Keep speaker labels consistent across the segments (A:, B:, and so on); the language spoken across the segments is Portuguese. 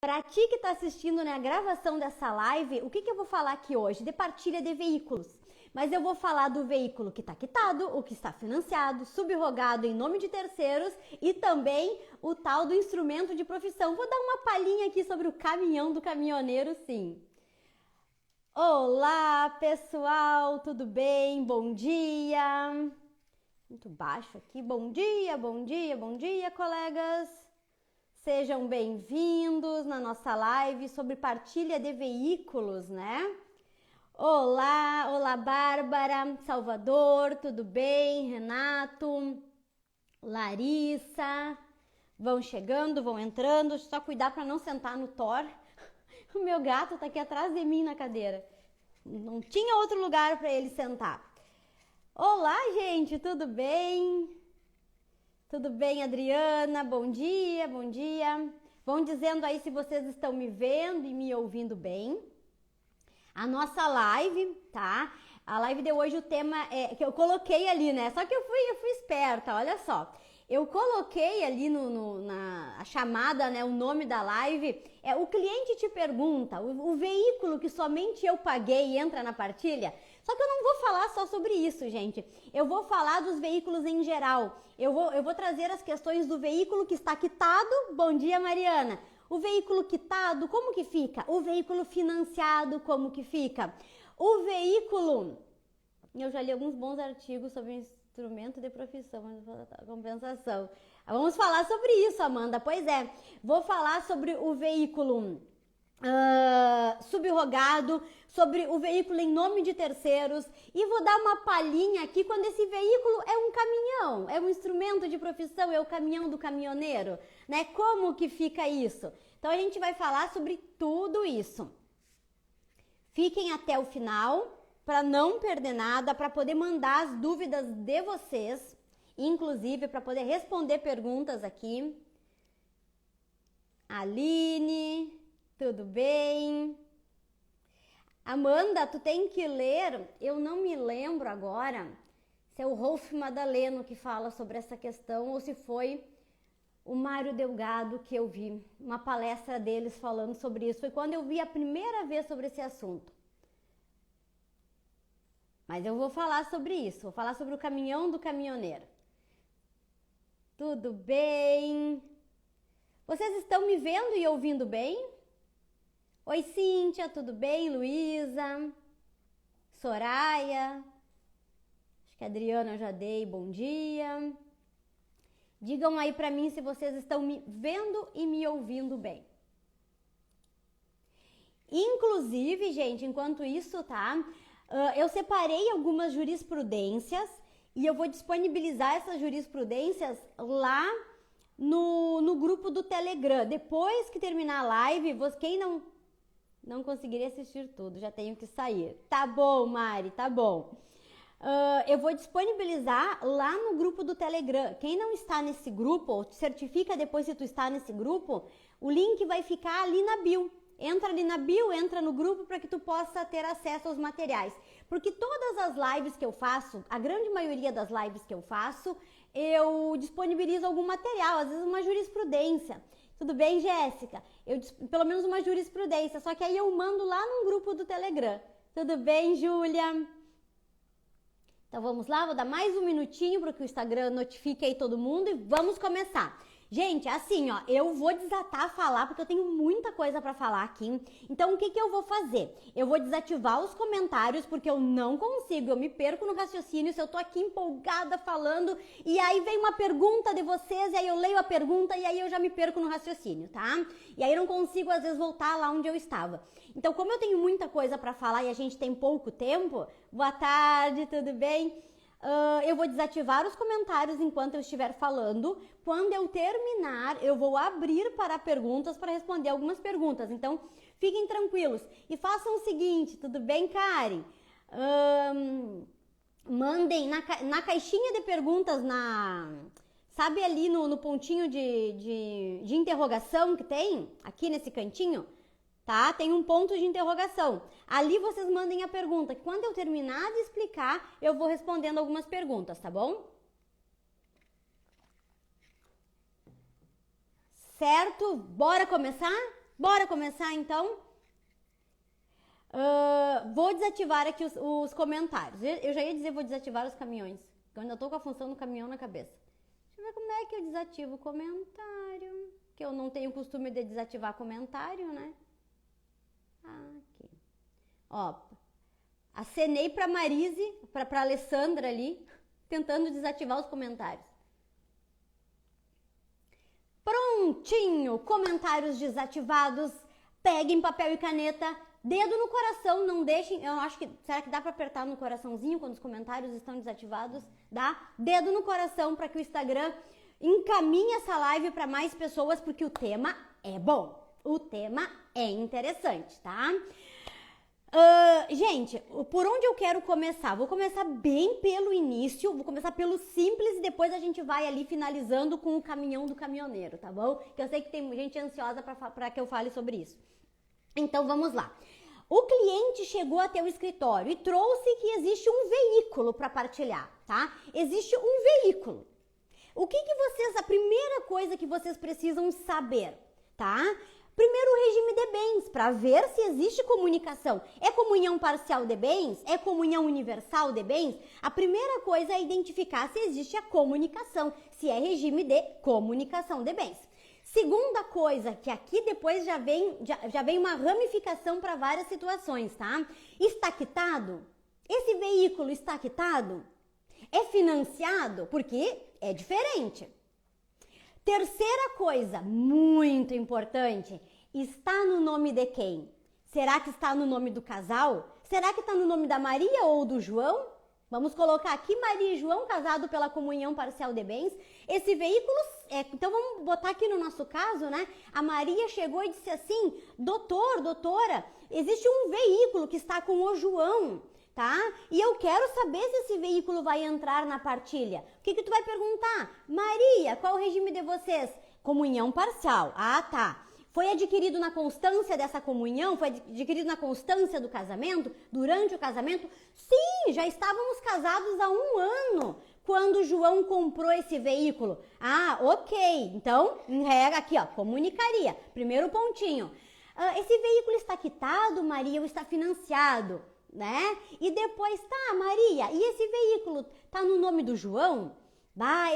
A: Para ti que está assistindo, né, a gravação dessa live, o que eu vou falar aqui hoje? De partilha de veículos. Mas eu vou falar do veículo que está quitado, o que está financiado, subrogado em nome de terceiros e também o tal do instrumento de profissão. Vou dar uma palhinha aqui sobre o caminhão do caminhoneiro, sim. Olá, pessoal, tudo bem? Bom dia. Muito baixo aqui. Bom dia, bom dia, bom dia, colegas. Sejam bem-vindos na nossa live sobre partilha de veículos, né? Olá, Bárbara, Salvador, tudo bem? Renato, Larissa, vão chegando, vão entrando, só cuidar para não sentar no Thor. O meu gato tá aqui atrás de mim na cadeira. Não tinha outro lugar para ele sentar. Olá, gente, tudo bem? Tudo bem, Adriana? Bom dia, bom dia. Vão dizendo aí se vocês estão me vendo e me ouvindo bem. A nossa live, tá? A live de hoje, o tema é que eu coloquei ali, né? Só que eu fui esperta, olha só. Eu coloquei ali na chamada, né, o nome da live, o cliente te pergunta, o veículo que somente eu paguei entra na partilha? Só que eu não vou falar só sobre isso, gente. Eu vou falar dos veículos em geral. Eu vou trazer as questões do veículo que está quitado. Bom dia, Mariana. O veículo quitado, como que fica? O veículo financiado, como que fica? O veículo... Eu já li alguns bons artigos sobre instrumento de profissão, compensação. Vamos falar sobre isso, Amanda. Pois é, vou falar sobre o veículo subrogado, sobre o veículo em nome de terceiros e vou dar uma palhinha aqui quando esse veículo é um caminhão, é um instrumento de profissão, é o caminhão do caminhoneiro, né? Como que fica isso? Então a gente vai falar sobre tudo isso. Fiquem até o final para não perder nada, para poder mandar as dúvidas de vocês, inclusive para poder responder perguntas aqui. Aline, tudo bem? Amanda, tu tem que ler, eu não me lembro agora se é o Rolf Madaleno que fala sobre essa questão ou se foi o Mário Delgado que eu vi, uma palestra deles falando sobre isso. Foi quando eu vi a primeira vez sobre esse assunto. Mas eu vou falar sobre isso, vou falar sobre o caminhão do caminhoneiro. Tudo bem? Vocês estão me vendo e ouvindo bem? Oi, Cíntia, tudo bem? Luísa, Soraya, acho que a Adriana eu já dei bom dia. Digam aí pra mim se vocês estão me vendo e me ouvindo bem. Inclusive, gente, enquanto isso, tá? Eu separei algumas jurisprudências e eu vou disponibilizar essas jurisprudências lá no grupo do Telegram. Depois que terminar a live, quem não conseguiria assistir tudo, já tenho que sair. Tá bom, Mari, tá bom. Eu vou disponibilizar lá no grupo do Telegram. Quem não está nesse grupo, certifica depois se tu está nesse grupo, o link vai ficar ali na bio. Entra ali na bio, entra no grupo para que tu possa ter acesso aos materiais. Porque todas as lives que eu faço, a grande maioria das lives que eu faço, eu disponibilizo algum material, às vezes uma jurisprudência. Tudo bem, Jéssica? Pelo menos uma jurisprudência, só que aí eu mando lá no grupo do Telegram. Tudo bem, Júlia? Então vamos lá, vou dar mais um minutinho para que o Instagram notifique aí todo mundo e vamos começar. Gente, assim, ó, eu vou desatar a falar porque eu tenho muita coisa para falar aqui. Então, o que eu vou fazer? Eu vou desativar os comentários porque eu não consigo, eu me perco no raciocínio se eu tô aqui empolgada falando e aí vem uma pergunta de vocês e aí eu leio a pergunta e aí eu já me perco no raciocínio, tá? E aí eu não consigo, às vezes, voltar lá onde eu estava. Então, como eu tenho muita coisa para falar e a gente tem pouco tempo, boa tarde, tudo bem? Eu vou desativar os comentários enquanto eu estiver falando. Quando eu terminar, eu vou abrir para perguntas para responder algumas perguntas. Então, fiquem tranquilos. E façam o seguinte, tudo bem, Karen? Mandem na caixinha de perguntas, sabe ali no pontinho de interrogação que tem? Aqui nesse cantinho? Tá? Tem um ponto de interrogação. Ali vocês mandem a pergunta, que quando eu terminar de explicar, eu vou respondendo algumas perguntas, tá bom? Certo? Bora começar? Bora começar então? Vou desativar aqui os comentários. Eu já ia dizer vou desativar os caminhões. Eu ainda tô com a função do caminhão na cabeça. Deixa eu ver como é que eu desativo o comentário. Que eu não tenho costume de desativar comentário, né? Aqui. Ó, acenei pra Marise, pra Alessandra ali, tentando desativar os comentários. Prontinho! Comentários desativados. Peguem papel e caneta. Dedo no coração, não deixem. Eu acho que. Será que dá pra apertar no coraçãozinho quando os comentários estão desativados? Dá? Dedo no coração para que o Instagram encaminhe essa live para mais pessoas, porque o tema é bom. O tema é interessante, tá? Gente, por onde eu quero começar? Vou começar bem pelo início, vou começar pelo simples e depois a gente vai ali finalizando com o caminhão do caminhoneiro, tá bom? Que eu sei que tem gente ansiosa para que eu fale sobre isso. Então vamos lá. O cliente chegou até o escritório e trouxe que existe um veículo para partilhar, tá? Existe um veículo. O que vocês, a primeira coisa que vocês precisam saber, tá? Primeiro, o regime de bens, para ver se existe comunicação. É comunhão parcial de bens? É comunhão universal de bens? A primeira coisa é identificar se existe a comunicação, se é regime de comunicação de bens. Segunda coisa, que aqui depois já vem uma ramificação para várias situações, tá? Está quitado? Esse veículo está quitado? É financiado? Porque é diferente. Terceira coisa, muito importante, está no nome de quem? Será que está no nome do casal? Será que está no nome da Maria ou do João? Vamos colocar aqui Maria e João, casado pela comunhão parcial de bens. Esse veículo, então vamos botar aqui no nosso caso, né? A Maria chegou e disse assim, doutor, doutora, existe um veículo que está com o João, tá? E eu quero saber se esse veículo vai entrar na partilha. O que tu vai perguntar? Maria, qual o regime de vocês? Comunhão parcial. Ah, tá. Foi adquirido na constância dessa comunhão? Foi adquirido na constância do casamento? Durante o casamento? Sim, já estávamos casados há 1 ano quando João comprou esse veículo. Ah, ok. Então, em regra aqui, ó, comunicaria. Primeiro pontinho. Esse veículo está quitado, Maria, ou está financiado, né? E depois, tá, Maria, e esse veículo tá no nome do João?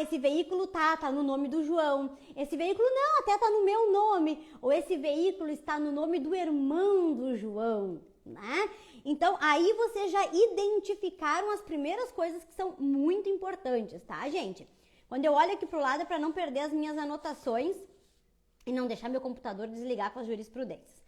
A: Esse veículo tá no nome do João. Esse veículo não, até tá no meu nome. Ou esse veículo está no nome do irmão do João, né? Então, aí vocês já identificaram as primeiras coisas que são muito importantes, tá, gente? Quando eu olho aqui pro lado é para não perder as minhas anotações e não deixar meu computador desligar com as jurisprudências.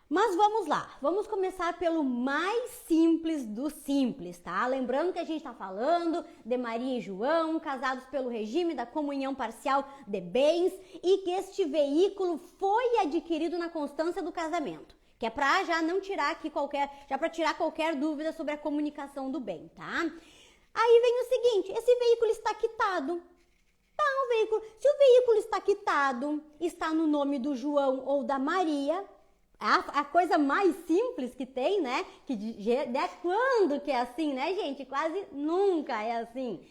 A: Mas vamos lá, vamos começar pelo mais simples do simples, tá? Lembrando que a gente tá falando de Maria e João, casados pelo regime da comunhão parcial de bens e que este veículo foi adquirido na constância do casamento, que é pra já não tirar aqui para tirar qualquer dúvida sobre a comunicação do bem, tá? Aí vem o seguinte, esse veículo está quitado. Tá, se o veículo está quitado, está no nome do João ou da Maria, a coisa mais simples que tem, né? Quando que é assim, né, gente? Quase nunca é assim.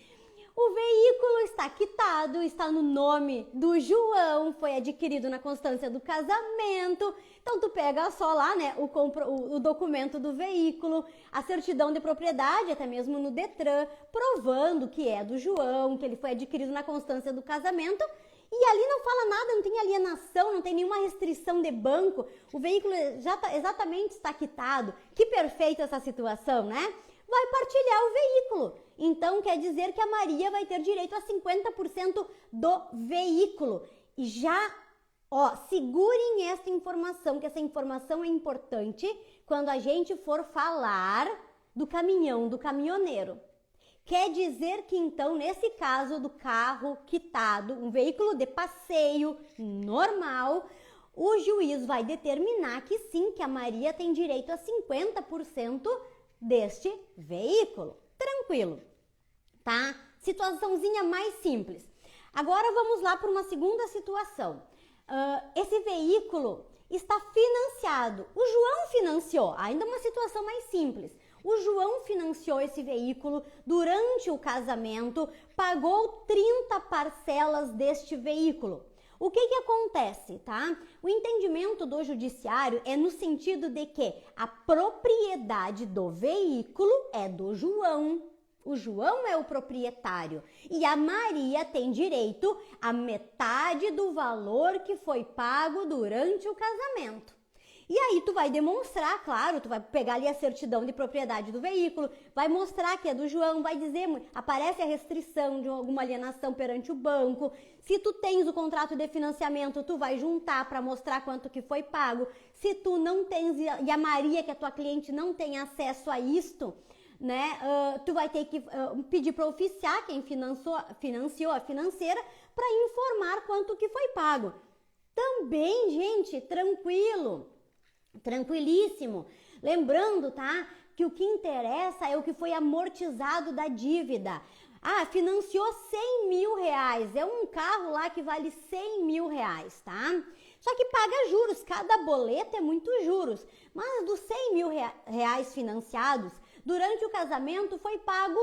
A: O veículo está quitado, está no nome do João, foi adquirido na constância do casamento. Então, tu pega só lá, né, o documento do veículo, a certidão de propriedade, até mesmo no Detran, provando que é do João, que ele foi adquirido na constância do casamento. E ali não fala nada, não tem alienação, não tem nenhuma restrição de banco. O veículo exatamente está quitado. Que perfeita essa situação, né? Vai partilhar o veículo. Então, quer dizer que a Maria vai ter direito a 50% do veículo. E já, segurem essa informação, que essa informação é importante quando a gente for falar do caminhão, do caminhoneiro. Quer dizer que, então, nesse caso do carro quitado, um veículo de passeio normal, o juiz vai determinar que sim, que a Maria tem direito a 50% deste veículo. Tranquilo, tá? Situaçãozinha mais simples. Agora vamos lá para uma segunda situação. Esse veículo está financiado. O João financiou, ainda uma situação mais simples. O João financiou esse veículo durante o casamento, pagou 30 parcelas deste veículo. O que acontece, tá? O entendimento do judiciário é no sentido de que a propriedade do veículo é do João. O João é o proprietário e a Maria tem direito à metade do valor que foi pago durante o casamento. E aí tu vai demonstrar, claro, tu vai pegar ali a certidão de propriedade do veículo, vai mostrar que é do João, vai dizer, aparece a restrição de alguma alienação perante o banco. Se tu tens o contrato de financiamento, tu vai juntar para mostrar quanto que foi pago. Se tu não tens, e a Maria, que é tua cliente, não tem acesso a isto, né, tu vai ter que pedir para oficiar quem financiou a financeira para informar quanto que foi pago. Também, gente, tranquilíssimo. Lembrando, tá, que o que interessa é o que foi amortizado da dívida. Ah, financiou 100 mil reais, é um carro lá que vale 100 mil reais, tá? Só que paga juros, cada boleto é muito juros. Mas dos 100 mil reais financiados, durante o casamento foi pago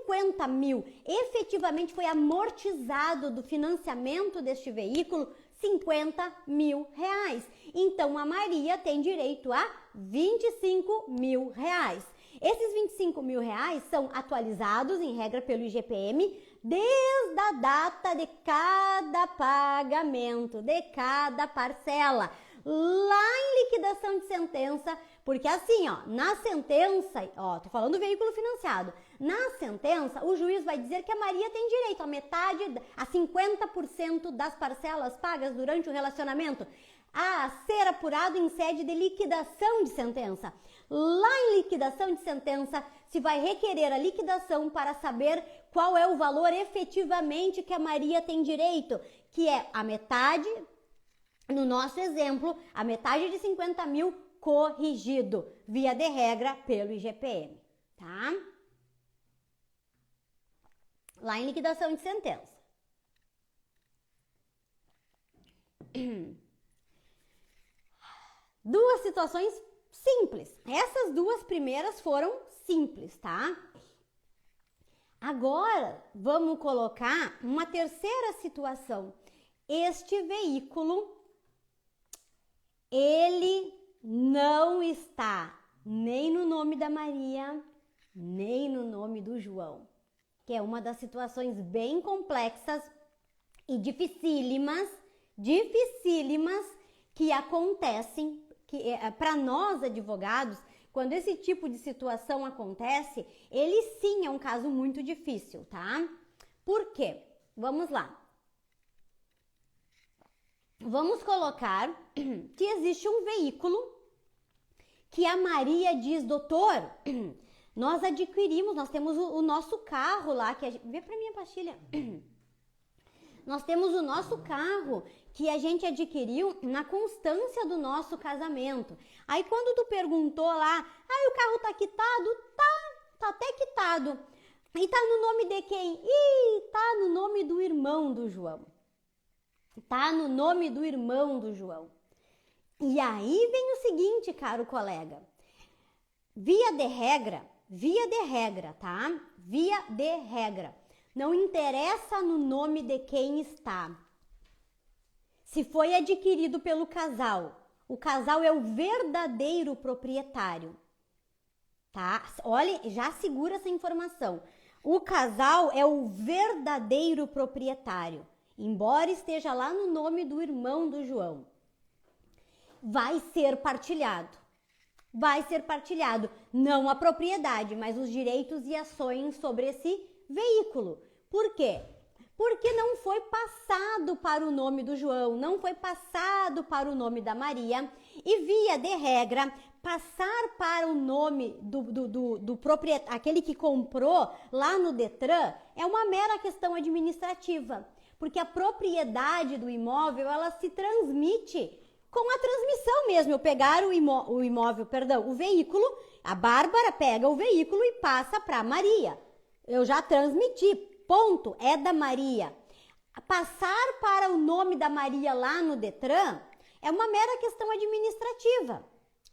A: 50 mil. Efetivamente foi amortizado do financiamento deste veículo 50 mil reais. Então a Maria tem direito a 25 mil reais. Esses 25 mil reais são atualizados em regra pelo IGPM desde a data de cada pagamento, de cada parcela, lá em liquidação de sentença, porque assim, ó, na sentença, ó, tô falando do veículo financiado, na sentença o juiz vai dizer que a Maria tem direito a metade, a 50% das parcelas pagas durante o relacionamento, a ser apurado em sede de liquidação de sentença. Lá em liquidação de sentença, se vai requerer a liquidação para saber qual é o valor efetivamente que a Maria tem direito, que é a metade, no nosso exemplo, a metade de 50 mil corrigido, via de regra, pelo IGPM, tá? Lá em liquidação de sentença. Duas situações simples. Essas duas primeiras foram simples, tá? Agora, vamos colocar uma terceira situação. Este veículo, ele não está nem no nome da Maria, nem no nome do João, que é uma das situações bem complexas e dificílimas que acontecem, que para nós advogados, quando esse tipo de situação acontece, ele sim é um caso muito difícil, tá? Por quê? Vamos lá. Vamos colocar que existe um veículo que a Maria diz, doutor, nós adquirimos, nós temos o nosso carro lá, que a gente... Vê pra mim a pastilha. Nós temos o nosso carro que a gente adquiriu na constância do nosso casamento. Aí quando tu perguntou lá, o carro tá quitado? Tá até quitado. E tá no nome de quem? Tá no nome do irmão do João. Tá no nome do irmão do João. E aí vem o seguinte, caro colega. Via de regra, tá? Via de regra. Não interessa no nome de quem está. Se foi adquirido pelo casal, o casal é o verdadeiro proprietário, tá? Olha, já segura essa informação. O casal é o verdadeiro proprietário, embora esteja lá no nome do irmão do João. Vai ser partilhado. Não a propriedade, mas os direitos e ações sobre esse veículo. Por quê? Porque não foi passado para o nome do João, não foi passado para o nome da Maria, e via de regra, passar para o nome do proprietário, aquele que comprou lá no Detran, é uma mera questão administrativa, porque a propriedade do imóvel, ela se transmite com a transmissão mesmo. Eu pegar o veículo, a Bárbara pega o veículo e passa para a Maria. Eu já transmiti, ponto, é da Maria. Passar para o nome da Maria lá no Detran é uma mera questão administrativa.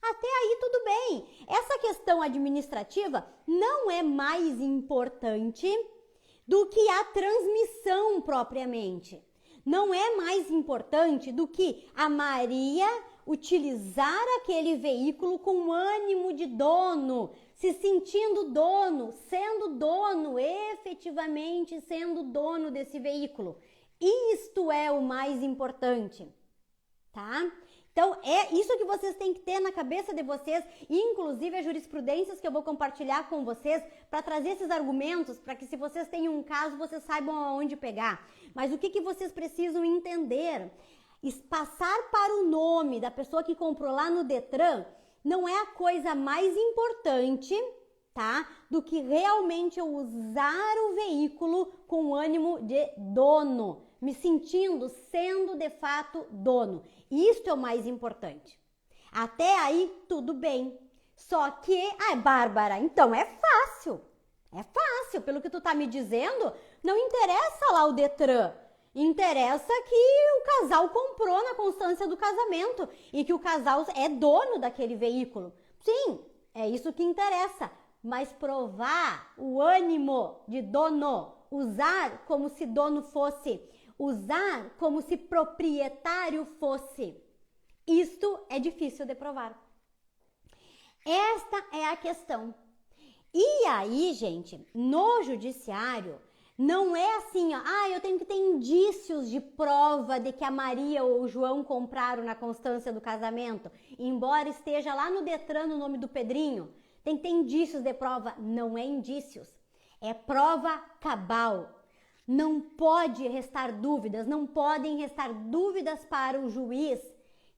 A: Até aí tudo bem. Essa questão administrativa não é mais importante do que a transmissão propriamente. não é mais importante do que a Maria utilizar aquele veículo com ânimo de dono, se sentindo dono, sendo dono, efetivamente sendo dono desse veículo. Isto é o mais importante, tá? Então, é isso que vocês têm que ter na cabeça de vocês, inclusive as jurisprudências que eu vou compartilhar com vocês para trazer esses argumentos, para que se vocês têm um caso, vocês saibam aonde pegar. Mas o que vocês precisam entender? Passar para o nome da pessoa que comprou lá no Detran não é a coisa mais importante, tá? Do que realmente eu usar o veículo com ânimo de dono, me sentindo, sendo de fato dono. Isto é o mais importante. Até aí, tudo bem. Só que, Bárbara, então é fácil. É fácil, pelo que tu tá me dizendo, não interessa lá o Detran. Interessa que o casal comprou na constância do casamento e que o casal é dono daquele veículo. Sim, é isso que interessa. Mas provar o ânimo de dono, usar como se dono fosse, usar como se proprietário fosse, isto é difícil de provar. Esta é a questão. E aí, gente, no judiciário, não é assim, eu tenho que ter indícios de prova de que a Maria ou o João compraram na constância do casamento, embora esteja lá no Detran o nome do Pedrinho. Tem que ter indícios de prova. Não é indícios, é prova cabal. Não pode restar dúvidas, não podem restar dúvidas para o juiz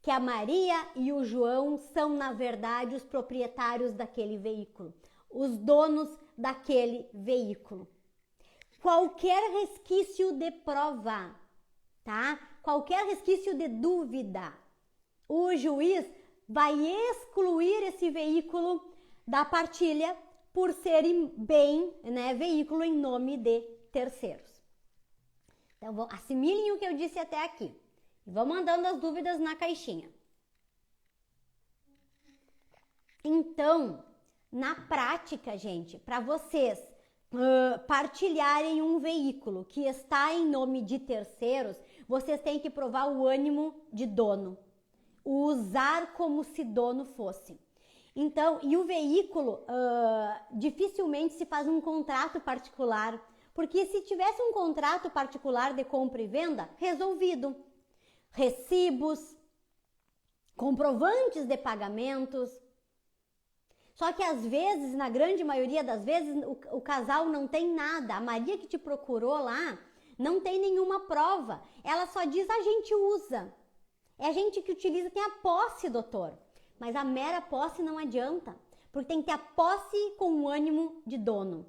A: que a Maria e o João são, na verdade, os proprietários daquele veículo, os donos daquele veículo. Qualquer resquício de prova, tá? Qualquer resquício de dúvida, o juiz vai excluir esse veículo da partilha por ser bem, veículo em nome de terceiros. Então, assimilem o que eu disse até aqui. E vão mandando as dúvidas na caixinha. Então, na prática, gente, para vocês partilharem um veículo que está em nome de terceiros, vocês têm que provar o ânimo de dono. O usar como se dono fosse. Então, e o veículo, dificilmente se faz um contrato particular, porque se tivesse um contrato particular de compra e venda, resolvido. Recibos, comprovantes de pagamentos. Só que às vezes, na grande maioria das vezes, o casal não tem nada. A Maria que te procurou lá não tem nenhuma prova. Ela só diz a gente usa. É a gente que utiliza, tem a posse, doutor. Mas a mera posse não adianta, porque tem que ter a posse com o ânimo de dono.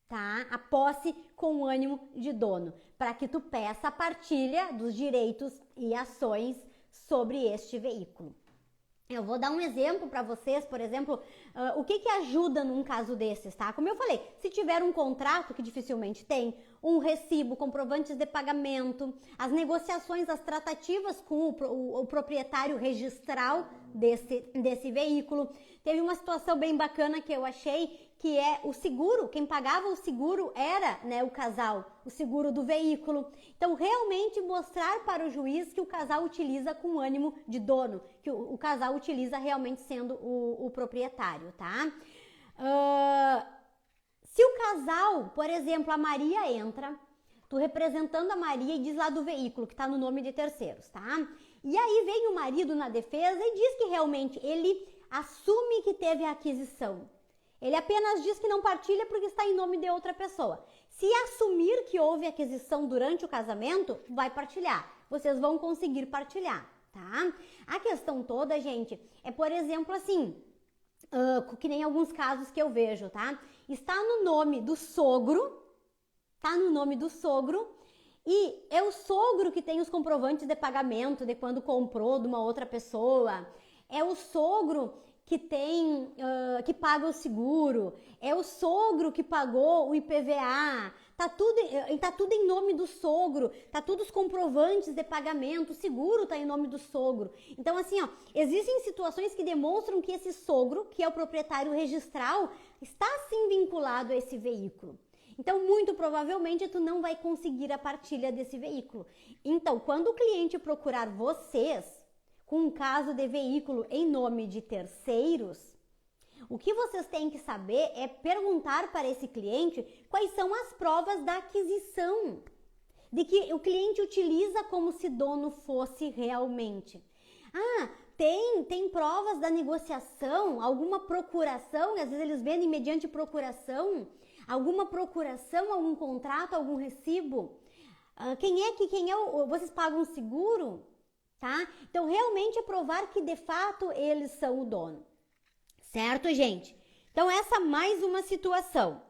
A: Tá? A posse com o ânimo de dono, para que tu peça a partilha dos direitos e ações sobre este veículo. Eu vou dar um exemplo para vocês, por exemplo, o que ajuda num caso desses, tá? Como eu falei, se tiver um contrato, que dificilmente tem, um recibo, comprovantes de pagamento, as negociações, as tratativas com o proprietário registral desse veículo. Teve uma situação bem bacana que eu achei, que é o seguro. Quem pagava o seguro era, o casal, o seguro do veículo. Então, realmente mostrar para o juiz que o casal utiliza com ânimo de dono, que o casal utiliza realmente sendo o proprietário, tá? Se o casal, por exemplo, a Maria entra, tu representando a Maria e diz lá do veículo, que tá no nome de terceiros, tá? E aí vem o marido na defesa e diz que realmente ele assume que teve a aquisição. Ele apenas diz que não partilha porque está em nome de outra pessoa. Se assumir que houve aquisição durante o casamento, vai partilhar. Vocês vão conseguir partilhar, tá? A questão toda, gente, é, por exemplo, assim, que nem alguns casos que eu vejo, tá? Está no nome do sogro, e é o sogro que tem os comprovantes de pagamento de quando comprou de uma outra pessoa. É o sogro que tem, que paga o seguro, é o sogro que pagou o IPVA, tá tudo em nome do sogro, tá tudo os comprovantes de pagamento, o seguro tá em nome do sogro. Então, assim, existem situações que demonstram que esse sogro, que é o proprietário registral, está sim vinculado a esse veículo. Então, muito provavelmente, tu não vai conseguir a partilha desse veículo. Então, quando o cliente procurar vocês com um caso de veículo em nome de terceiros, o que vocês têm que saber é perguntar para esse cliente quais são as provas da aquisição, de que o cliente utiliza como se dono fosse realmente. Ah, tem provas da negociação, alguma procuração, às vezes eles vendem mediante procuração, alguma procuração, algum contrato, algum recibo. Vocês pagam seguro, tá? Então, realmente é provar que de fato eles são o dono. Certo, gente? Então, essa mais uma situação.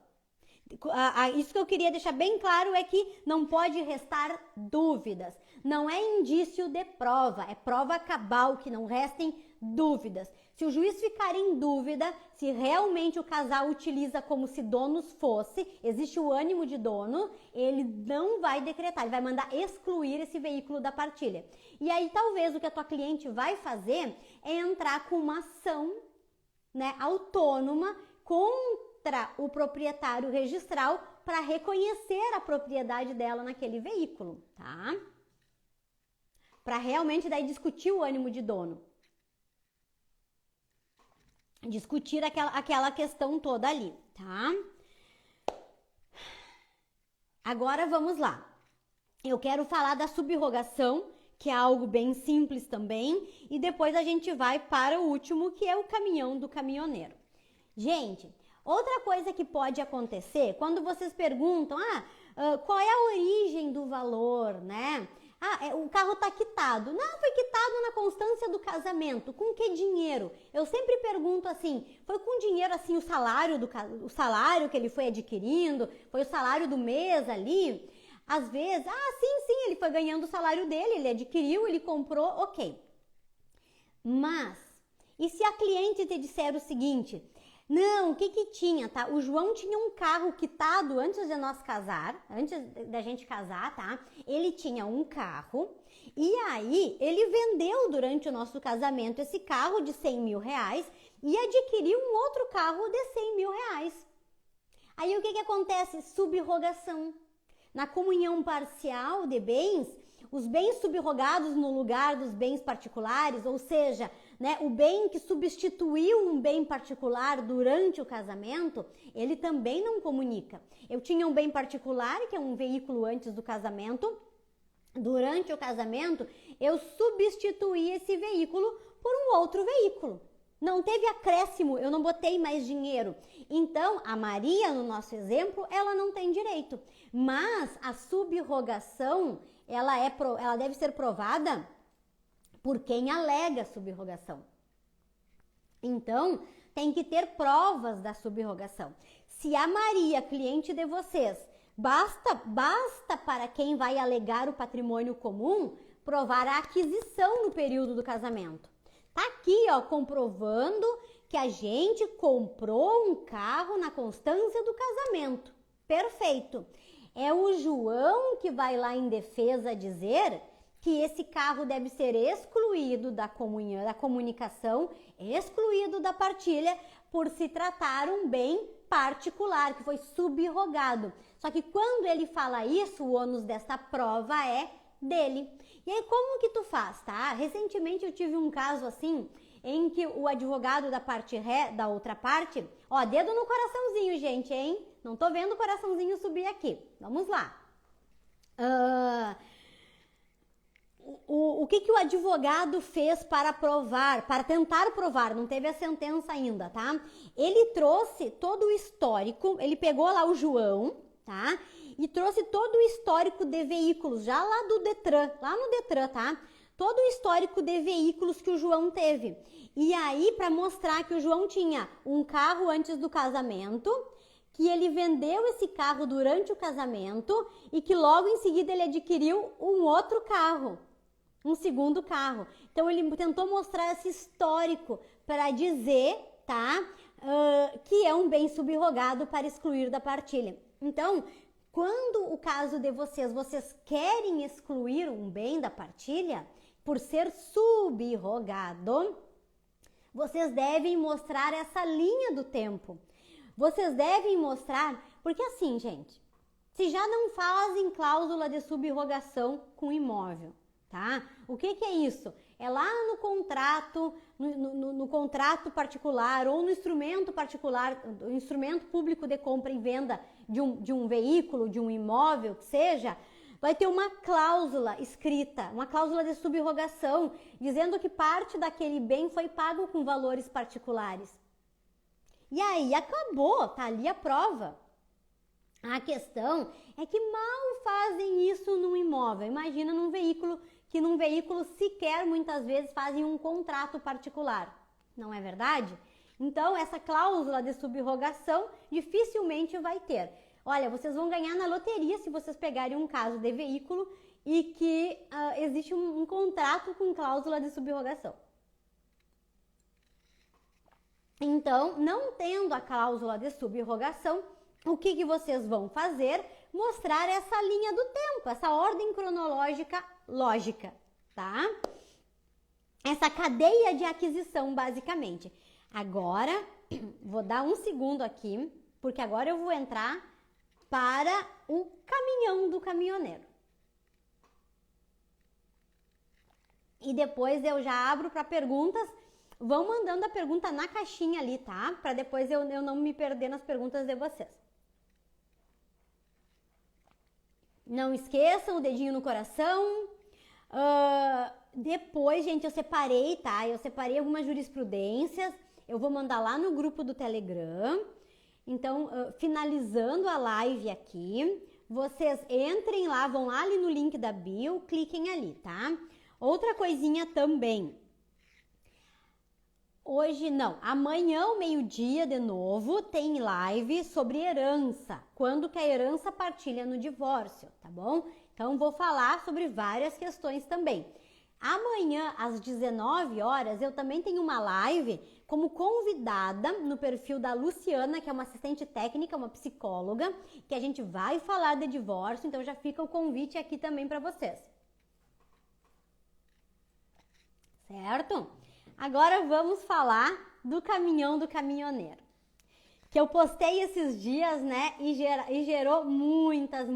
A: Isso que eu queria deixar bem claro é que não pode restar dúvidas. Não é indício de prova, é prova cabal, que não restem dúvidas. Se o juiz ficar em dúvida se realmente o casal utiliza como se donos fosse, existe o ânimo de dono, ele não vai decretar, ele vai mandar excluir esse veículo da partilha. E aí talvez o que a tua cliente vai fazer é entrar com uma ação, né, autônoma contra o proprietário registral para reconhecer a propriedade dela naquele veículo, tá? Para realmente daí discutir o ânimo de dono. Discutir aquela questão toda ali, tá? Agora vamos lá. Eu quero falar da subrogação, que é algo bem simples também, e depois a gente vai para o último, que é o caminhão do caminhoneiro. Gente, outra coisa que pode acontecer, quando vocês perguntam, qual é a origem do valor, né? O carro tá quitado. Não, foi quitado na constância do casamento. Com que dinheiro? Eu sempre pergunto assim, foi com dinheiro assim, o salário que ele foi adquirindo, foi o salário do mês ali? Às vezes, sim, ele foi ganhando o salário dele, ele adquiriu, ele comprou, ok. Mas, e se a cliente te disser o seguinte, não, o que tinha, tá? O João tinha um carro quitado antes de nós casar, antes da gente casar, tá? Ele tinha um carro e aí ele vendeu durante o nosso casamento esse carro de 100 mil reais e adquiriu um outro carro de 100 mil reais. Aí o que acontece? Subrogação. Na comunhão parcial de bens, os bens subrogados no lugar dos bens particulares, ou seja, né, o bem que substituiu um bem particular durante o casamento, ele também não comunica. Eu tinha um bem particular, que é um veículo antes do casamento. Durante o casamento, eu substituí esse veículo por um outro veículo. Não teve acréscimo, eu não botei mais dinheiro. Então, a Maria, no nosso exemplo, ela não tem direito. Mas a subrogação, ela deve ser provada por quem alega subrogação. Então, tem que ter provas da subrogação. Se a Maria, cliente de vocês, basta para quem vai alegar o patrimônio comum provar a aquisição no período do casamento. Tá aqui, ó, comprovando que a gente comprou um carro na constância do casamento. Perfeito. É o João que vai lá em defesa dizer que esse carro deve ser excluído da comunhão, da comunicação, excluído da partilha, por se tratar um bem particular, que foi subrogado. Só que quando ele fala isso, o ônus dessa prova é dele. E aí, como que tu faz, tá? Recentemente eu tive um caso assim, em que o advogado da parte da outra parte, ó, dedo no coraçãozinho, gente, hein? Não tô vendo o coraçãozinho subir aqui. Vamos lá. O que o advogado fez para provar, para tentar provar, não teve a sentença ainda, tá? Ele trouxe todo o histórico, ele pegou lá o João, tá? E trouxe todo o histórico de veículos, já lá do Detran, lá no Detran, tá? Todo o histórico de veículos que o João teve. E aí, para mostrar que o João tinha um carro antes do casamento, que ele vendeu esse carro durante o casamento e que logo em seguida ele adquiriu um outro carro, um segundo carro. Então, ele tentou mostrar esse histórico para dizer, tá? Que é um bem subrogado para excluir da partilha. Então, quando o caso de vocês querem excluir um bem da partilha, por ser subrogado, vocês devem mostrar essa linha do tempo. Vocês devem mostrar, porque assim, gente, se já não fazem cláusula de subrrogação com imóvel, tá? O que é isso? É lá no contrato, no contrato particular ou no instrumento particular, no instrumento público de compra e venda de um veículo, de um imóvel, que seja, vai ter uma cláusula escrita, uma cláusula de subrrogação, dizendo que parte daquele bem foi pago com valores particulares. E aí acabou, tá ali a prova. A questão é que mal fazem isso num imóvel. Imagina num veículo, que num veículo sequer muitas vezes fazem um contrato particular. Não é verdade? Então, essa cláusula de subrrogação dificilmente vai ter. Olha, vocês vão ganhar na loteria se vocês pegarem um caso de veículo e que existe um contrato com cláusula de subrrogação. Então, não tendo a cláusula de subrrogação, o que vocês vão fazer? Mostrar essa linha do tempo, essa ordem cronológica lógica, tá? Essa cadeia de aquisição, basicamente. Agora, vou dar um segundo aqui, porque agora eu vou entrar para o caminhão do caminhoneiro. E depois eu já abro para perguntas. Vão mandando a pergunta na caixinha ali, tá? Para depois eu não me perder nas perguntas de vocês. Não esqueçam o dedinho no coração. Depois, gente, eu separei, tá? Eu separei algumas jurisprudências. Eu vou mandar lá no grupo do Telegram. Então, finalizando a live aqui, vocês entrem lá, vão lá ali no link da bio, cliquem ali, tá? Outra coisinha também. Hoje não, amanhã ao meio-dia de novo tem live sobre herança, quando que a herança partilha no divórcio, tá bom? Então vou falar sobre várias questões também. Amanhã às 19 horas eu também tenho uma live como convidada no perfil da Luciana, que é uma assistente técnica, uma psicóloga, que a gente vai falar de divórcio, então já fica o convite aqui também para vocês. Certo? Agora vamos falar do caminhão do caminhoneiro, que eu postei esses dias, né, e gerou muitas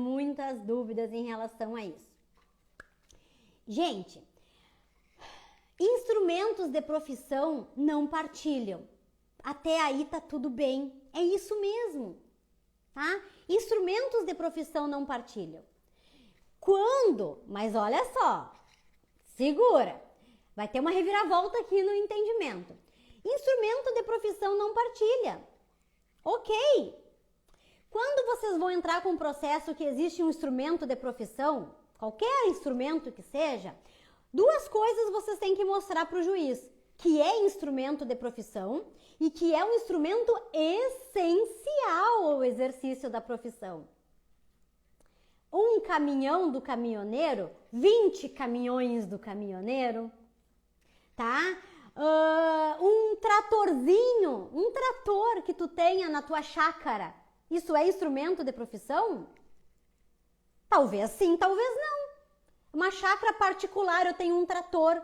A: dúvidas em relação a isso. Gente, instrumentos de profissão não partilham. Até aí tá tudo bem, é isso mesmo, tá? Instrumentos de profissão não partilham. Quando, mas olha só, segura. Vai ter uma reviravolta aqui no entendimento. Instrumento de profissão não partilha. Ok. Quando vocês vão entrar com um processo que existe um instrumento de profissão, qualquer instrumento que seja, duas coisas vocês têm que mostrar para o juiz. Que é instrumento de profissão e que é um instrumento essencial ao exercício da profissão. Um caminhão do caminhoneiro, 20 caminhões do caminhoneiro, tá? Um tratorzinho, um trator que tu tenha na tua chácara, isso é instrumento de profissão? Talvez sim, talvez não. Uma chácara particular, eu tenho um trator.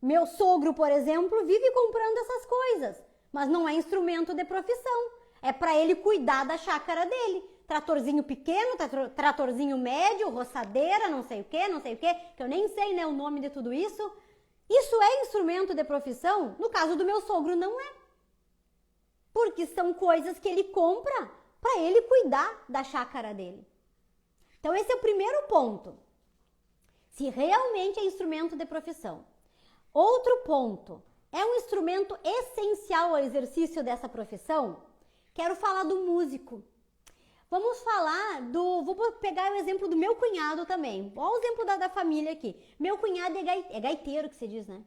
A: Meu sogro, por exemplo, vive comprando essas coisas, mas não é instrumento de profissão. É para ele cuidar da chácara dele. Tratorzinho pequeno, tratorzinho médio, roçadeira, não sei o que, que eu nem sei, né, o nome de tudo isso. Isso é instrumento de profissão? No caso do meu sogro, não é. Porque são coisas que ele compra para ele cuidar da chácara dele. Então, esse é o primeiro ponto. Se realmente é instrumento de profissão. Outro ponto. É um instrumento essencial ao exercício dessa profissão? Quero falar do músico. Vamos falar vou pegar o exemplo do meu cunhado também. Olha o exemplo da família aqui. Meu cunhado é gaiteiro, que se diz, né?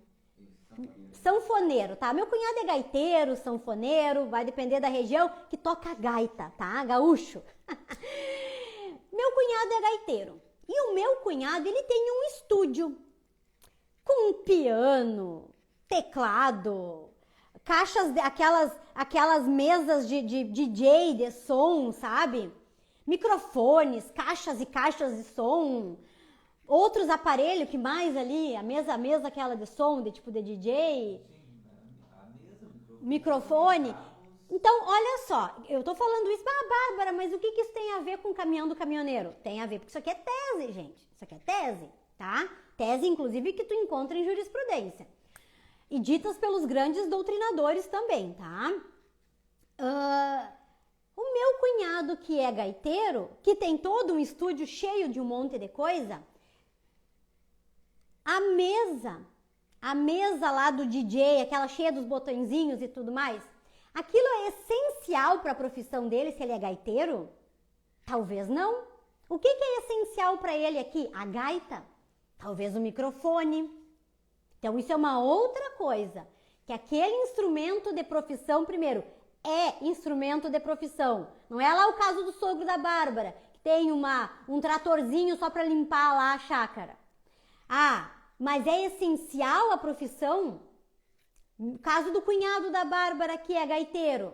A: Sanfoneiro, tá? Meu cunhado é gaiteiro, sanfoneiro, vai depender da região, que toca gaita, tá? Gaúcho. Meu cunhado é gaiteiro. E o meu cunhado, ele tem um estúdio com um piano, teclado, caixas, aquelas mesas de DJ, de som, sabe? Microfones, caixas e caixas de som, outros aparelhos que mais ali, a mesa aquela de som, de tipo de DJ, microfone. Então, olha só, eu tô falando isso, Bárbara, mas o que isso tem a ver com o caminhão do caminhoneiro? Tem a ver, porque isso aqui é tese, gente. Isso aqui é tese, tá? Tese, inclusive, que tu encontra em jurisprudência. E ditas pelos grandes doutrinadores também, tá? O meu cunhado, que é gaiteiro, que tem todo um estúdio cheio de um monte de coisa, a mesa lá do DJ, aquela cheia dos botõezinhos e tudo mais, aquilo é essencial para a profissão dele se ele é gaiteiro? Talvez não. O que é essencial para ele aqui? A gaita? Talvez o microfone. Então isso é uma outra coisa, que aquele instrumento de profissão, primeiro, é instrumento de profissão. Não é lá o caso do sogro da Bárbara, que tem um tratorzinho só para limpar lá a chácara. Ah, mas é essencial a profissão? No caso do cunhado da Bárbara, que é gaiteiro,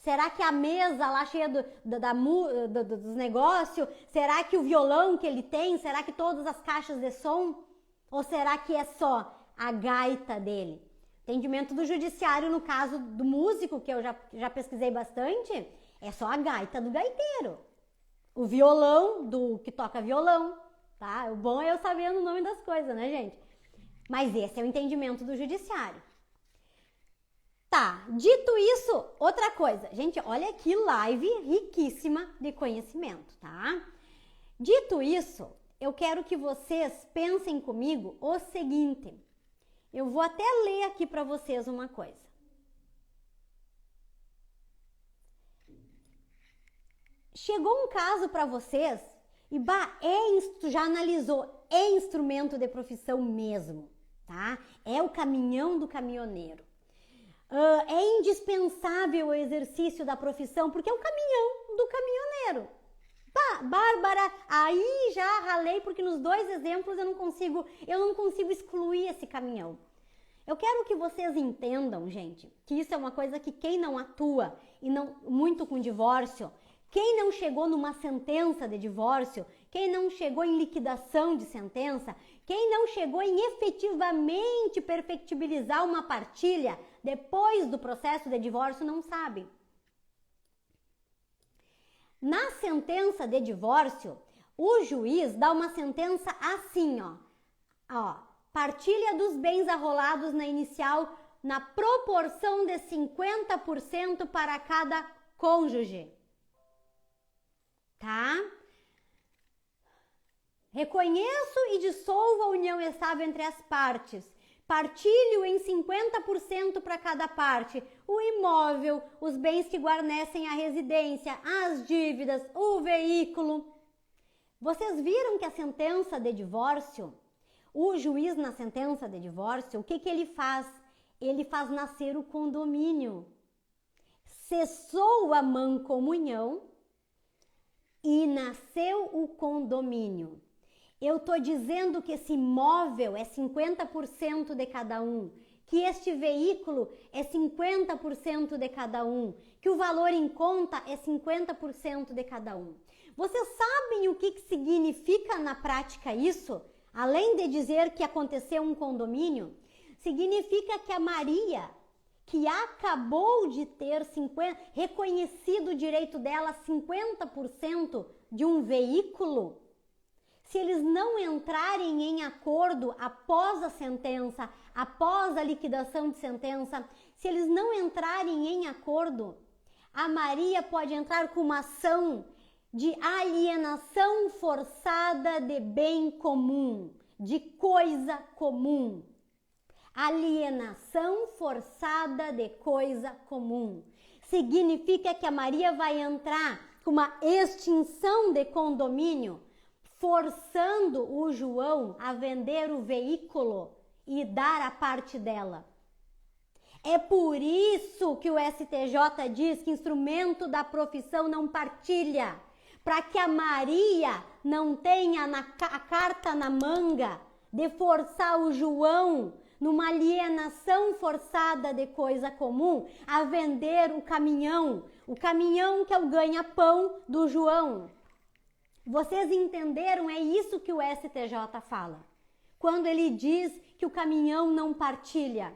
A: será que a mesa lá cheia dos negócios, será que o violão que ele tem, será que todas as caixas de som? Ou será que é só a gaita dele? Entendimento do judiciário, no caso do músico, que eu já pesquisei bastante, é só a gaita do gaiteiro. O violão do que toca violão, tá? O bom é eu saber o nome das coisas, né, gente? Mas esse é o entendimento do judiciário. Tá, dito isso, outra coisa. Gente, olha que live riquíssima de conhecimento, tá? Dito isso, eu quero que vocês pensem comigo o seguinte. Eu vou até ler aqui para vocês uma coisa. Chegou um caso para vocês e tu já analisou, é instrumento de profissão mesmo, tá? É o caminhão do caminhoneiro. É indispensável o exercício da profissão porque é o caminhão do caminhoneiro. Bárbara, aí já ralei porque nos dois exemplos eu não consigo excluir esse caminhão. Eu quero que vocês entendam, gente, que isso é uma coisa que quem não atua e não muito com divórcio, quem não chegou numa sentença de divórcio, quem não chegou em liquidação de sentença, quem não chegou em efetivamente perfectibilizar uma partilha depois do processo de divórcio não sabe. Na sentença de divórcio, o juiz dá uma sentença assim, ó. Partilha dos bens arrolados na inicial na proporção de 50% para cada cônjuge. Tá? Reconheço e dissolvo a união estável entre as partes. Partilho em 50% para cada parte o imóvel, os bens que guarnecem a residência, as dívidas, o veículo. Vocês viram que a sentença de divórcio, o juiz na sentença de divórcio, o que ele faz? Ele faz nascer o condomínio. Cessou a mancomunhão e nasceu o condomínio. Eu estou dizendo que esse imóvel é 50% de cada um, que este veículo é 50% de cada um, que o valor em conta é 50% de cada um. Vocês sabem o que significa na prática isso? Além de dizer que aconteceu um condomínio, significa que a Maria, que acabou de ter reconhecido o direito dela 50% de um veículo, se eles não entrarem em acordo após a sentença, após a liquidação de sentença, se eles não entrarem em acordo, a Maria pode entrar com uma ação de alienação forçada de bem comum, de coisa comum. Alienação forçada de coisa comum. Significa que a Maria vai entrar com uma extinção de condomínio, forçando o João a vender o veículo e dar a parte dela. É por isso que o STJ diz que instrumento da profissão não partilha, para que a Maria não tenha a carta na manga de forçar o João, numa alienação forçada de coisa comum, a vender o caminhão que é o ganha-pão do João. Vocês entenderam? É isso que o STJ fala. Quando ele diz que o caminhão não partilha.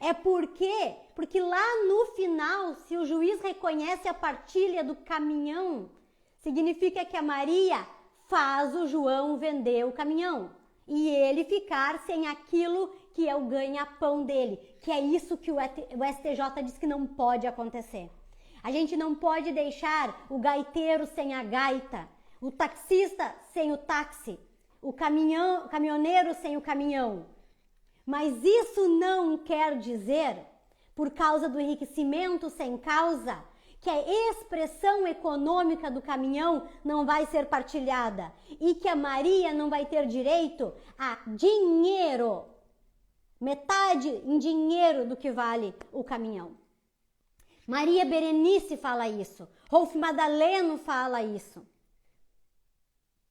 A: É porque lá no final, se o juiz reconhece a partilha do caminhão, significa que a Maria faz o João vender o caminhão e ele ficar sem aquilo que é o ganha-pão dele, que é isso que o STJ diz que não pode acontecer. A gente não pode deixar o gaiteiro sem a gaita, o taxista sem o táxi, o caminhoneiro sem o caminhão. Mas isso não quer dizer, por causa do enriquecimento sem causa, que a expressão econômica do caminhão não vai ser partilhada e que a Maria não vai ter direito a dinheiro, metade em dinheiro do que vale o caminhão. Maria Berenice fala isso, Rolf Madaleno fala isso.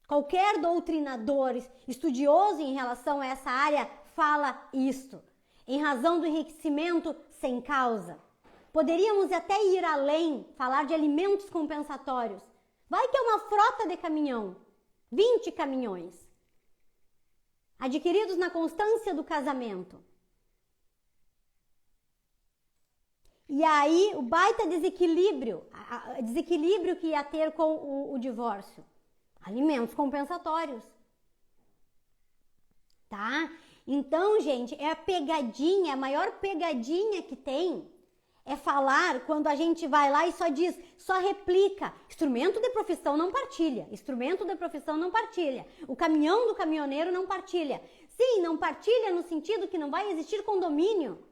A: Qualquer doutrinador estudioso em relação a essa área fala isto, em razão do enriquecimento sem causa. Poderíamos até ir além, falar de alimentos compensatórios. Vai que é uma frota de caminhão, 20 caminhões, adquiridos na constância do casamento. E aí, o baita desequilíbrio que ia ter com o divórcio. Alimentos compensatórios. Tá? Então, gente, é a pegadinha, a maior pegadinha que tem é falar quando a gente vai lá e só diz, só replica. Instrumento de profissão não partilha. Instrumento de profissão não partilha. O caminhão do caminhoneiro não partilha. Sim, não partilha no sentido que não vai existir condomínio.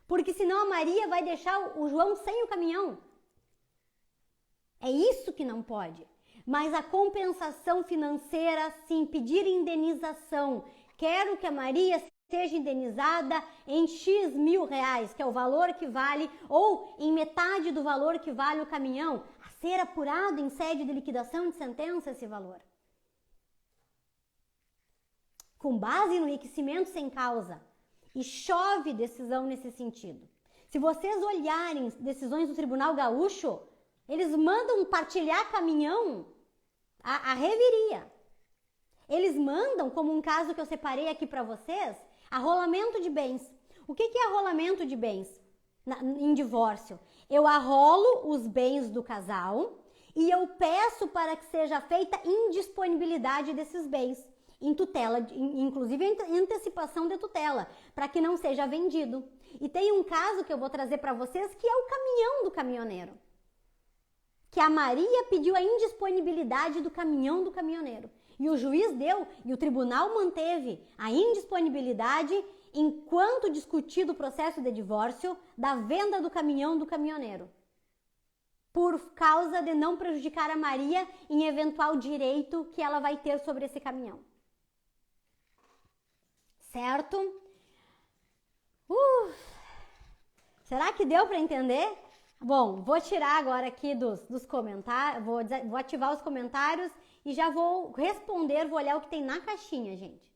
A: Porque senão a Maria vai deixar o João sem o caminhão. É isso que não pode. Mas a compensação financeira, sim, pedir indenização. Quero que a Maria seja indenizada em X mil reais, que é o valor que vale, ou em metade do valor que vale o caminhão, a ser apurado em sede de liquidação de sentença esse valor. Com base no enriquecimento sem causa. E chove decisão nesse sentido. Se vocês olharem decisões do Tribunal Gaúcho, eles mandam partilhar caminhão a reviria. Eles mandam, como um caso que eu separei aqui para vocês, arrolamento de bens. O que é arrolamento de bens em divórcio? Eu arrolo os bens do casal e eu peço para que seja feita indisponibilidade desses bens, em tutela, inclusive em antecipação de tutela, para que não seja vendido. E tem um caso que eu vou trazer para vocês que é o caminhão do caminhoneiro. Que a Maria pediu a indisponibilidade do caminhão do caminhoneiro. E o juiz deu, e o tribunal manteve a indisponibilidade enquanto discutido o processo de divórcio da venda do caminhão do caminhoneiro. Por causa de não prejudicar a Maria em eventual direito que ela vai ter sobre esse caminhão. Certo? Será que deu para entender? Bom, vou tirar agora aqui dos comentários, vou ativar os comentários e já vou responder, vou olhar o que tem na caixinha, gente.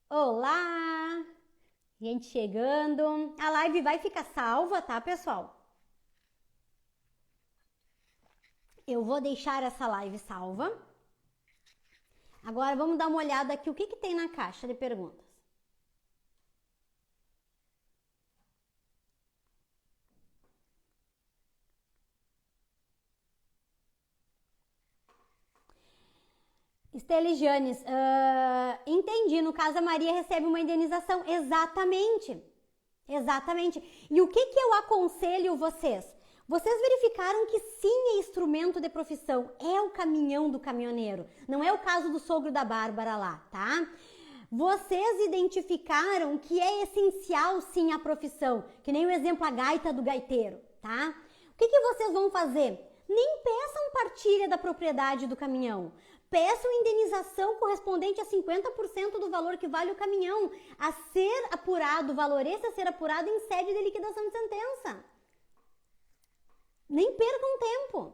A: Olá! Gente chegando. A live vai ficar salva, tá, pessoal? Eu vou deixar essa live salva. Agora vamos dar uma olhada aqui o que tem na caixa de perguntas. Estelijanes, entendi, no caso a Maria recebe uma indenização, exatamente, e o que eu aconselho vocês? Vocês verificaram que sim é instrumento de profissão, é o caminhão do caminhoneiro, não é o caso do sogro da Bárbara lá, tá? Vocês identificaram que é essencial sim a profissão, que nem o exemplo a gaita do gaiteiro, tá? O que vocês vão fazer? Nem peçam partilha da propriedade do caminhão. Peçam indenização correspondente a 50% do valor que vale o caminhão, a ser apurado, o valor esse a ser apurado em sede de liquidação de sentença. Nem percam tempo.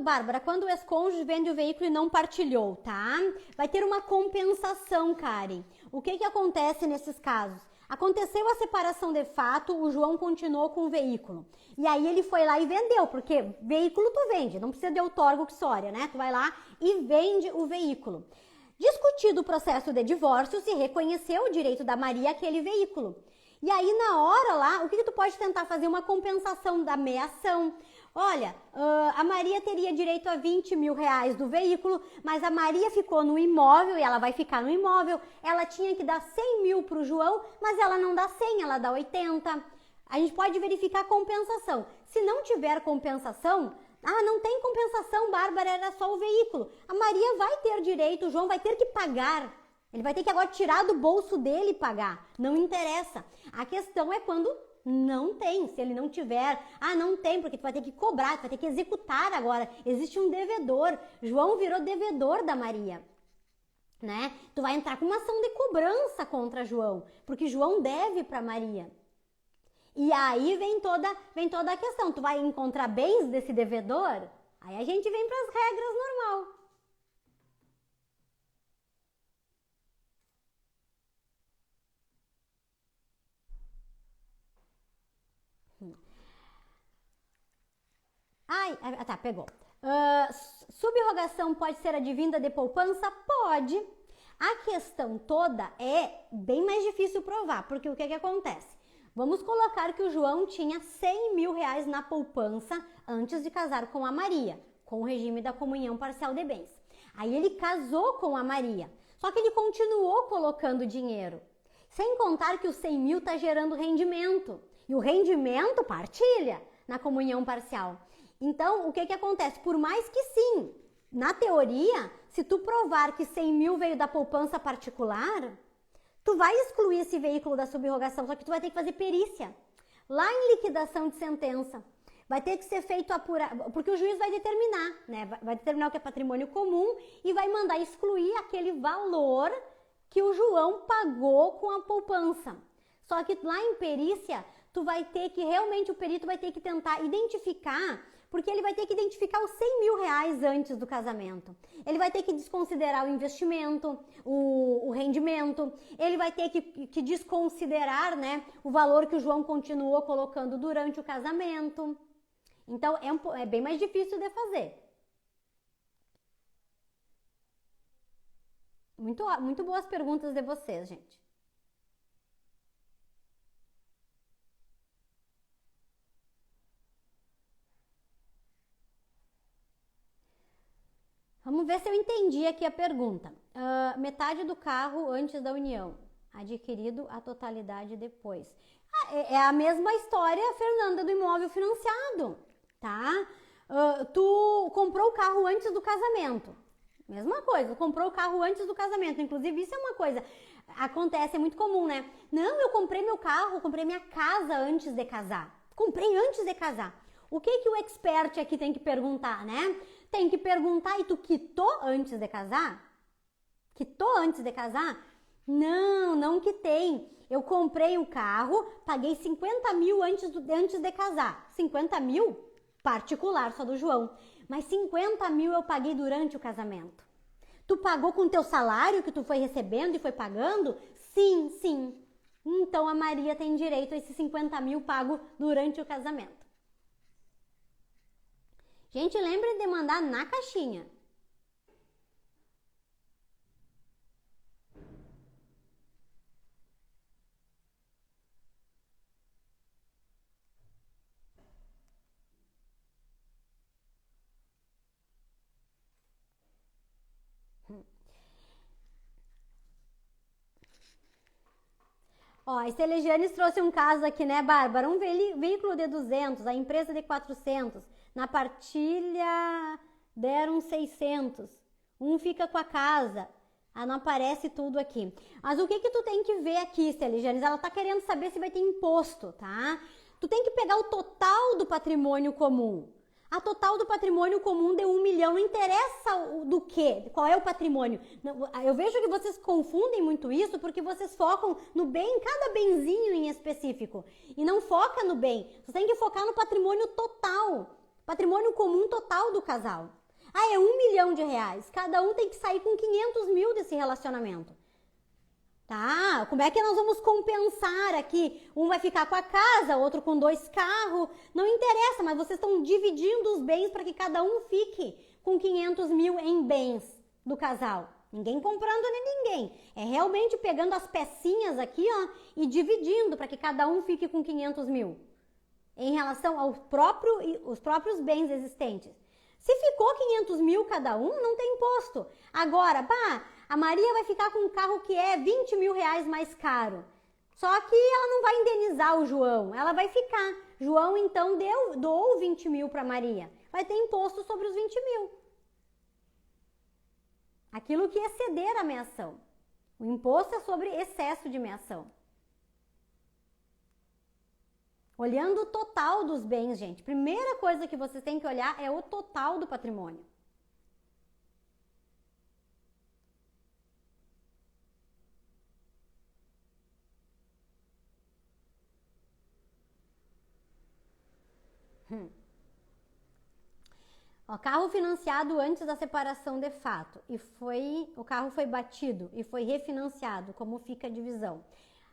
A: Bárbara, quando o ex-cônjuge vende o veículo e não partilhou, tá? Vai ter uma compensação, Karen. O que acontece nesses casos? Aconteceu a separação de fato, o João continuou com o veículo. E aí ele foi lá e vendeu, porque veículo tu vende, não precisa de outorga uxória, né? Tu vai lá e vende o veículo. Discutido o processo de divórcio, se reconheceu o direito da Maria àquele veículo. E aí na hora lá, o que tu pode tentar fazer? Uma compensação da meação. Olha, a Maria teria direito a 20 mil reais do veículo, mas a Maria ficou no imóvel e ela vai ficar no imóvel. Ela tinha que dar 100 mil para o João, mas ela não dá 100, ela dá 80. A gente pode verificar a compensação. Se não tiver compensação, não tem compensação, Bárbara, era só o veículo. A Maria vai ter direito, o João vai ter que pagar. Ele vai ter que agora tirar do bolso dele e pagar. Não interessa. A questão é quando não tem, se ele não tiver. Não tem, porque tu vai ter que cobrar, tu vai ter que executar agora. Existe um devedor. João virou devedor da Maria, né? Tu vai entrar com uma ação de cobrança contra João, porque João deve para Maria. E aí vem toda a questão. Tu vai encontrar bens desse devedor? Aí a gente vem para as regras normal. Pegou. Subrogação pode ser advinda de poupança? Pode. A questão toda é bem mais difícil provar, porque o que acontece? Vamos colocar que o João tinha 100 mil reais na poupança antes de casar com a Maria, com o regime da comunhão parcial de bens. Aí ele casou com a Maria, só que ele continuou colocando dinheiro. Sem contar que os 100 mil está gerando rendimento, e o rendimento partilha na comunhão parcial. Então, o que acontece? Por mais que sim, na teoria, se tu provar que 100 mil veio da poupança particular, tu vai excluir esse veículo da subrogação, só que tu vai ter que fazer perícia. Lá em liquidação de sentença, vai ter que ser feito porque o juiz vai determinar, né? Vai determinar o que é patrimônio comum e vai mandar excluir aquele valor que o João pagou com a poupança. Só que lá em perícia, tu vai ter que, realmente o perito vai ter que tentar identificar, porque ele vai ter que identificar os 100 mil reais antes do casamento. Ele vai ter que desconsiderar o investimento, o rendimento, ele vai ter que desconsiderar, né, o valor que o João continuou colocando durante o casamento. Então, é bem mais difícil de fazer. Muito boas perguntas de vocês, gente. Vamos ver se eu entendi aqui a pergunta. Metade do carro antes da união, adquirido a totalidade depois. É a mesma história, Fernanda, do imóvel financiado, tá? Tu comprou o carro antes do casamento. Mesma coisa, comprou o carro antes do casamento. Inclusive, isso é uma coisa, acontece, é muito comum, né? Não, eu comprei meu carro, comprei minha casa antes de casar. Comprei antes de casar. O que o expert aqui tem que perguntar, né? Tem que perguntar, e tu quitou antes de casar? Quitou antes de casar? Não quitei. Eu comprei o carro, paguei 50 mil antes de casar. 50 mil? Particular, só do João. Mas 50 mil eu paguei durante o casamento. Tu pagou com o teu salário que tu foi recebendo e foi pagando? Sim. Então a Maria tem direito a esses 50 mil pago durante o casamento. Gente, lembre de mandar na caixinha. Ó, a Celesianes trouxe um caso aqui, né, Bárbara? Um veículo de 200, a empresa de 400. Na partilha deram 600. Um fica com a casa. Não aparece tudo aqui. Mas o que tu tem que ver aqui, Celesianes? Ela tá querendo saber se vai ter imposto, tá? Tu tem que pegar o total do patrimônio comum. A total do patrimônio comum deu 1 milhão, não interessa do quê? Qual é o patrimônio? Eu vejo que vocês confundem muito isso porque vocês focam no bem, cada benzinho em específico. E não foca no bem. Você tem que focar no patrimônio total. Patrimônio comum total do casal. É 1 milhão de reais. Cada um tem que sair com 500 mil desse relacionamento. tá? Como é que nós vamos compensar aqui? Um vai ficar com a casa, outro com 2 carros, não interessa, mas vocês estão dividindo os bens para que cada um fique com 500 mil em bens do casal. Ninguém comprando nem ninguém. É realmente pegando as pecinhas aqui, ó, e dividindo para que cada um fique com 500 mil. Em relação aos próprios bens existentes. Se ficou 500 mil cada um, não tem imposto. Agora, pá, a Maria vai ficar com um carro que é 20 mil reais mais caro. Só que ela não vai indenizar o João, ela vai ficar. João, então, doou 20 mil para Maria. Vai ter imposto sobre os 20 mil. Aquilo que exceder a meação. O imposto é sobre excesso de meação. Olhando o total dos bens, gente. Primeira coisa que vocês têm que olhar é o total do patrimônio. O carro financiado antes da separação de fato o carro foi batido e foi refinanciado, como fica a divisão?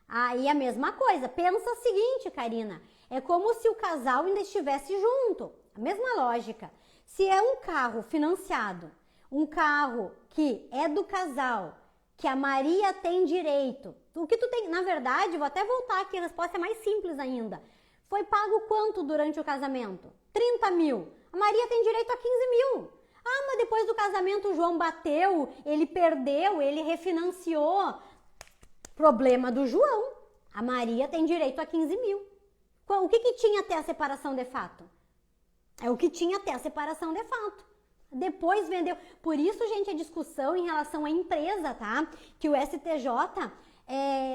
A: Aí a mesma coisa, pensa o seguinte, Karina, é como se o casal ainda estivesse junto, a mesma lógica. Se é um carro financiado, um carro que é do casal, que a Maria tem direito, o que tu tem, na verdade, vou até voltar aqui, a resposta é mais simples ainda. Foi pago quanto durante o casamento? 30 mil. A Maria tem direito a 15 mil. Ah, mas depois do casamento o João bateu, ele perdeu, ele refinanciou. Problema do João. A Maria tem direito a 15 mil. O que tinha até a separação de fato? É o que tinha até a separação de fato. Depois vendeu. Por isso, gente, a discussão em relação à empresa, tá? Que o STJ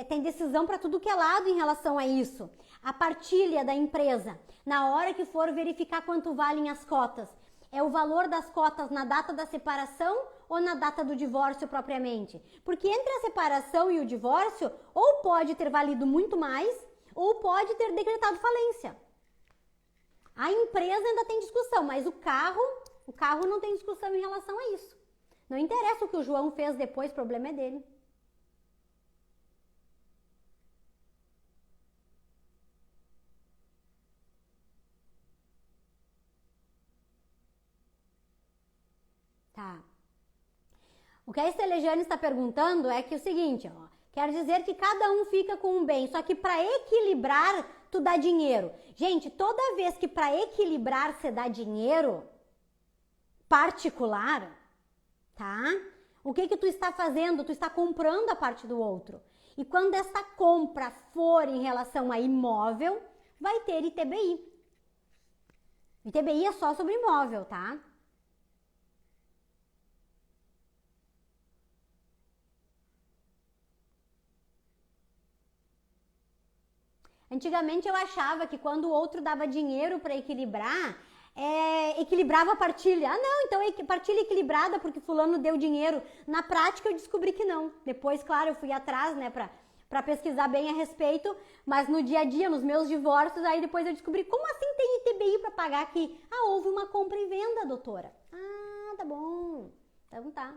A: tem decisão para tudo que é lado em relação a isso. A partilha da empresa, na hora que for verificar quanto valem as cotas, é o valor das cotas na data da separação ou na data do divórcio propriamente? Porque entre a separação e o divórcio, ou pode ter valido muito mais, ou pode ter decretado falência. A empresa ainda tem discussão, mas o carro não tem discussão em relação a isso. Não interessa o que o João fez depois, o problema é dele. Tá. O que a Estelejane está perguntando é que o seguinte, ó, quer dizer que cada um fica com um bem, só que para equilibrar, tu dá dinheiro. Gente, toda vez que para equilibrar você dá dinheiro particular, tá? O que tu está fazendo? Tu está comprando a parte do outro. E quando essa compra for em relação a imóvel, vai ter ITBI. ITBI é só sobre imóvel, tá? Antigamente eu achava que quando o outro dava dinheiro para equilibrar, equilibrava a partilha. Ah, não, então partilha equilibrada porque fulano deu dinheiro. Na prática eu descobri que não. Depois, claro, eu fui atrás, né, para pesquisar bem a respeito, mas no dia a dia, nos meus divórcios, aí depois eu descobri como assim tem ITBI para pagar aqui. Ah, houve uma compra e venda, doutora. Ah, tá bom. Então tá.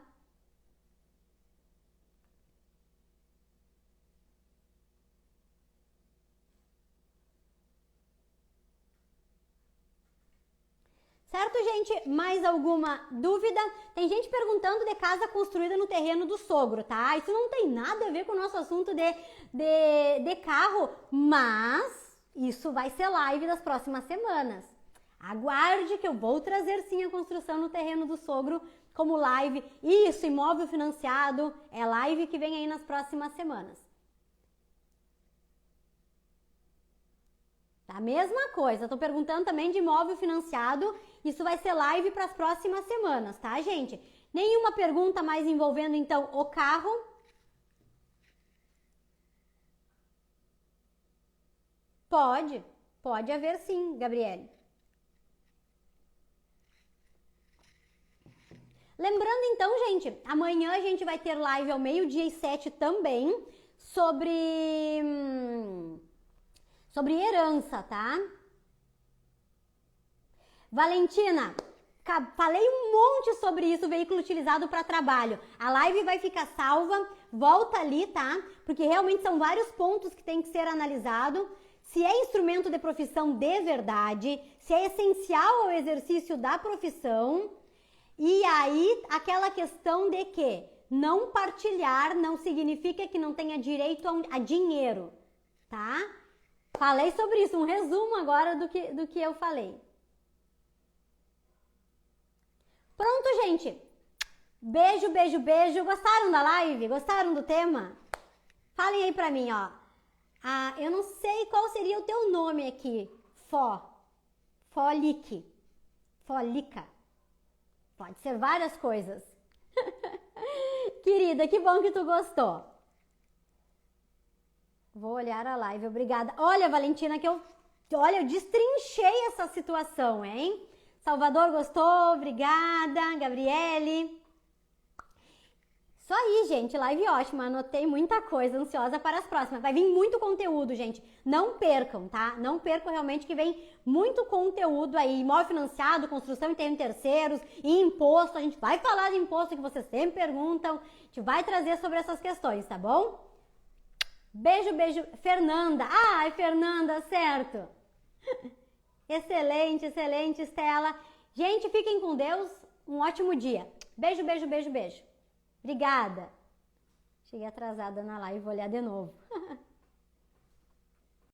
A: Certo, gente? Mais alguma dúvida? Tem gente perguntando de casa construída no terreno do sogro, tá? Isso não tem nada a ver com o nosso assunto de carro, mas isso vai ser live das próximas semanas. Aguarde que eu vou trazer sim a construção no terreno do sogro como live. Isso, imóvel financiado, é live que vem aí nas próximas semanas. A mesma coisa, tô perguntando também de imóvel financiado, isso vai ser live para as próximas semanas, tá, gente? Nenhuma pergunta mais envolvendo, então, o carro. Pode haver sim, Gabriele. Lembrando então, gente, amanhã a gente vai ter live ao 12h07 também sobre herança, tá? Valentina, falei um monte sobre isso, veículo utilizado para trabalho. A live vai ficar salva, volta ali, tá? Porque realmente são vários pontos que tem que ser analisado. Se é instrumento de profissão de verdade, se é essencial ao exercício da profissão. E aí, aquela questão de que não partilhar não significa que não tenha direito a dinheiro, tá? Falei sobre isso, um resumo agora do que eu falei. Pronto, gente. Beijo, beijo, beijo. Gostaram da live? Gostaram do tema? Falem aí pra mim, ó. Eu não sei qual seria o teu nome aqui. Folique. Folica. Pode ser várias coisas. Querida, que bom que tu gostou. Vou olhar a live, obrigada. Olha, Valentina, eu destrinchei essa situação, hein? Salvador gostou, obrigada. Gabriele. Isso aí, gente, live ótima, anotei muita coisa, ansiosa para as próximas. Vai vir muito conteúdo, gente, não percam, tá? Não percam realmente que vem muito conteúdo aí, imóvel financiado, construção em terrenos terceiros, e imposto, a gente vai falar de imposto que vocês sempre perguntam, a gente vai trazer sobre essas questões, tá bom? Beijo, beijo, Fernanda. Ai, Fernanda, certo. Excelente, excelente, Estela. Gente, fiquem com Deus, um ótimo dia. Beijo, beijo, beijo, beijo. Obrigada. Cheguei atrasada na live, vou olhar de novo.